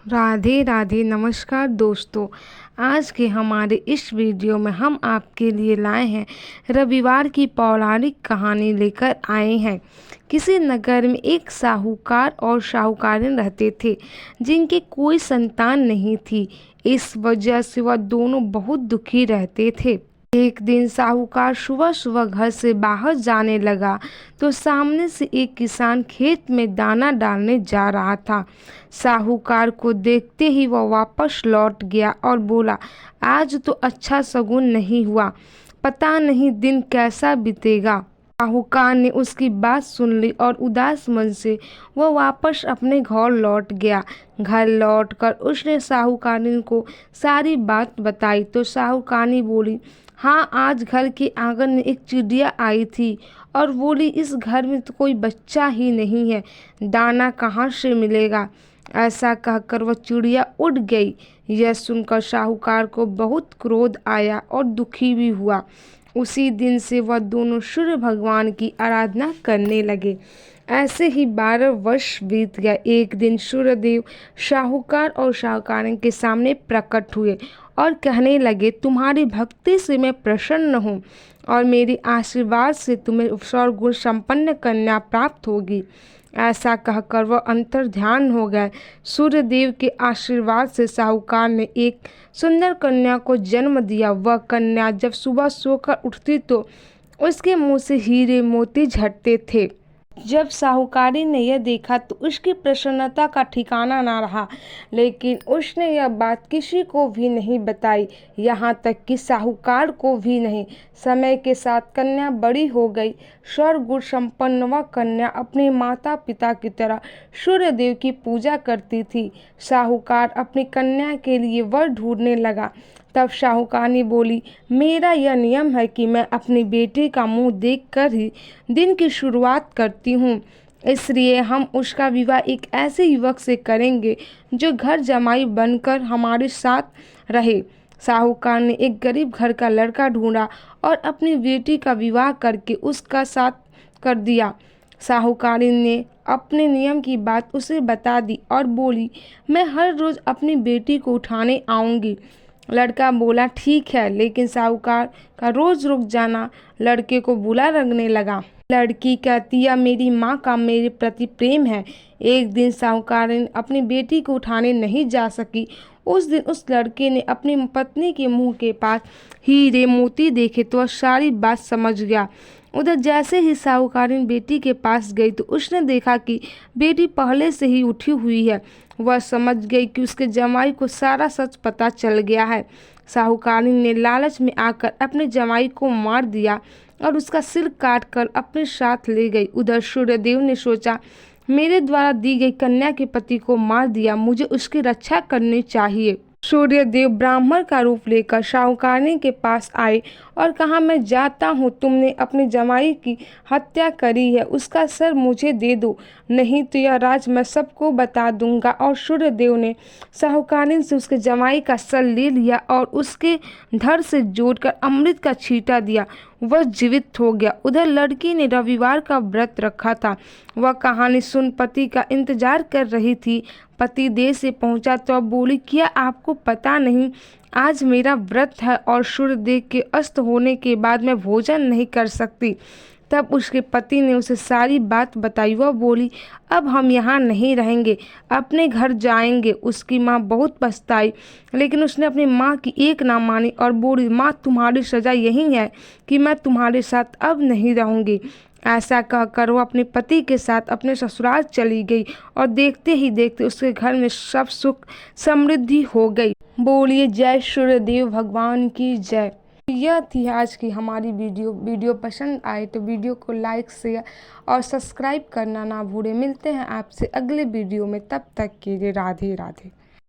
राधे राधे। नमस्कार दोस्तों, आज के हमारे इस वीडियो में हम आपके लिए लाए हैं रविवार की पौराणिक कहानी लेकर आए हैं। किसी नगर में एक साहूकार और साहूकारिन रहते थे जिनके कोई संतान नहीं थी। इस वजह से वह दोनों बहुत दुखी रहते थे। एक दिन साहूकार सुबह सुबह घर से बाहर जाने लगा तो सामने से एक किसान खेत में दाना डालने जा रहा था। साहूकार को देखते ही वह वापस लौट गया और बोला, आज तो अच्छा शगुन नहीं हुआ, पता नहीं दिन कैसा बीतेगा। साहूकार ने उसकी बात सुन ली और उदास मन से वह वापस अपने घर लौट गया। घर लौटकर उसने साहूकारिन को सारी बात बताई तो साहूकारिन बोली, हाँ, आज घर के आंगन में एक चिड़िया आई थी और बोली, इस घर में तो कोई बच्चा ही नहीं है, दाना कहाँ से मिलेगा। ऐसा कहकर वह चिड़िया उड़ गई। यह सुनकर साहूकार को बहुत क्रोध आया और दुखी भी हुआ। उसी दिन से वह दोनों सूर्य भगवान की आराधना करने लगे। ऐसे ही 12 वर्ष बीत गए। एक दिन सूर्यदेव साहूकार और साहूकारिन के सामने प्रकट हुए और कहने लगे, तुम्हारी भक्ति से मैं प्रसन्न हूँ और मेरे आशीर्वाद से तुम्हें सर्वगुण संपन्न कन्या प्राप्त होगी। ऐसा कहकर वह अंतर ध्यान हो गए। सूर्यदेव के आशीर्वाद से साहूकार ने एक सुंदर कन्या को जन्म दिया। वह कन्या जब सुबह सोकर उठती तो उसके मुंह से हीरे मोती झड़ते थे। जब साहूकारी ने यह देखा तो उसकी प्रसन्नता का ठिकाना ना रहा, लेकिन उसने यह बात किसी को भी नहीं बताई, यहाँ तक कि साहूकार को भी नहीं। समय के साथ कन्या बड़ी हो गई। सर्वगुण संपन्न वह कन्या अपने माता पिता की तरह सूर्यदेव की पूजा करती थी। साहूकार अपनी कन्या के लिए वर ढूंढने लगा। तब साहूकारिन बोली, मेरा यह नियम है कि मैं अपनी बेटी का मुंह देखकर ही दिन की शुरुआत करती हूँ, इसलिए हम उसका विवाह एक ऐसे युवक से करेंगे जो घर जमाई बनकर हमारे साथ रहे। साहूकार ने एक गरीब घर का लड़का ढूंढा और अपनी बेटी का विवाह करके उसका साथ कर दिया। साहूकारिन ने अपने नियम की बात उसे बता दी और बोली, मैं हर रोज अपनी बेटी को उठाने आऊँगी। लड़का बोला, ठीक है, लेकिन साहूकार का रोज रुक जाना लड़के को बुरा लगने लगा। लड़की कहती है, मेरी माँ का मेरे प्रति प्रेम है। एक दिन साहूकारिन अपनी बेटी को उठाने नहीं जा सकी। उस दिन उस लड़के ने अपनी पत्नी के मुंह के पास हीरे मोती देखे तो वह सारी बात समझ गया। उधर जैसे ही साहूकारिन बेटी के पास गई तो उसने देखा कि बेटी पहले से ही उठी हुई है। वह समझ गई कि उसके जमाई को सारा सच पता चल गया है। साहूकारिन ने लालच में आकर अपने जमाई को मार दिया और उसका सिर काट कर अपने साथ ले गई। उधर सूर्यदेव ने सोचा, मेरे द्वारा दी गई कन्या के पति को मार दिया, मुझे उसकी रक्षा करनी चाहिए। सूर्यदेव ब्राह्मण का रूप लेकर साहूकारिन के पास आए और कहा, मैं जाता हूँ, तुमने अपने जमाई की हत्या करी है, उसका सर मुझे दे दो, नहीं तो यह राज मैं सबको बता दूंगा। और सूर्यदेव ने साहूकारिन से उसके जमाई का सर ले लिया और उसके धड़ से जोड़कर अमृत का छींटा दिया। वह जीवित हो गया। उधर लड़की ने रविवार का व्रत रखा था। वह कहानी सुन पति का इंतजार कर रही थी। पति देर से पहुंचा तो अब बोली, क्या आपको पता नहीं, आज मेरा व्रत है और सूर्यदेव के अस्त होने के बाद मैं भोजन नहीं कर सकती। तब उसके पति ने उसे सारी बात बताई। वह बोली, अब हम यहाँ नहीं रहेंगे, अपने घर जाएंगे। उसकी माँ बहुत पछताई, लेकिन उसने अपनी माँ की एक ना मानी और बोली, माँ, तुम्हारी सजा यही है कि मैं तुम्हारे साथ अब नहीं रहूँगी। ऐसा कहकर वो अपने पति के साथ अपने ससुराल चली गई और देखते ही देखते उसके घर में सब सुख समृद्धि हो गई। बोलिए जय सूर्यदेव भगवान की जय। यह थी आज की हमारी वीडियो पसंद आए तो वीडियो को लाइक, शेयर और सब्सक्राइब करना ना भूलें। मिलते हैं आपसे अगले वीडियो में, तब तक के लिए राधे राधे।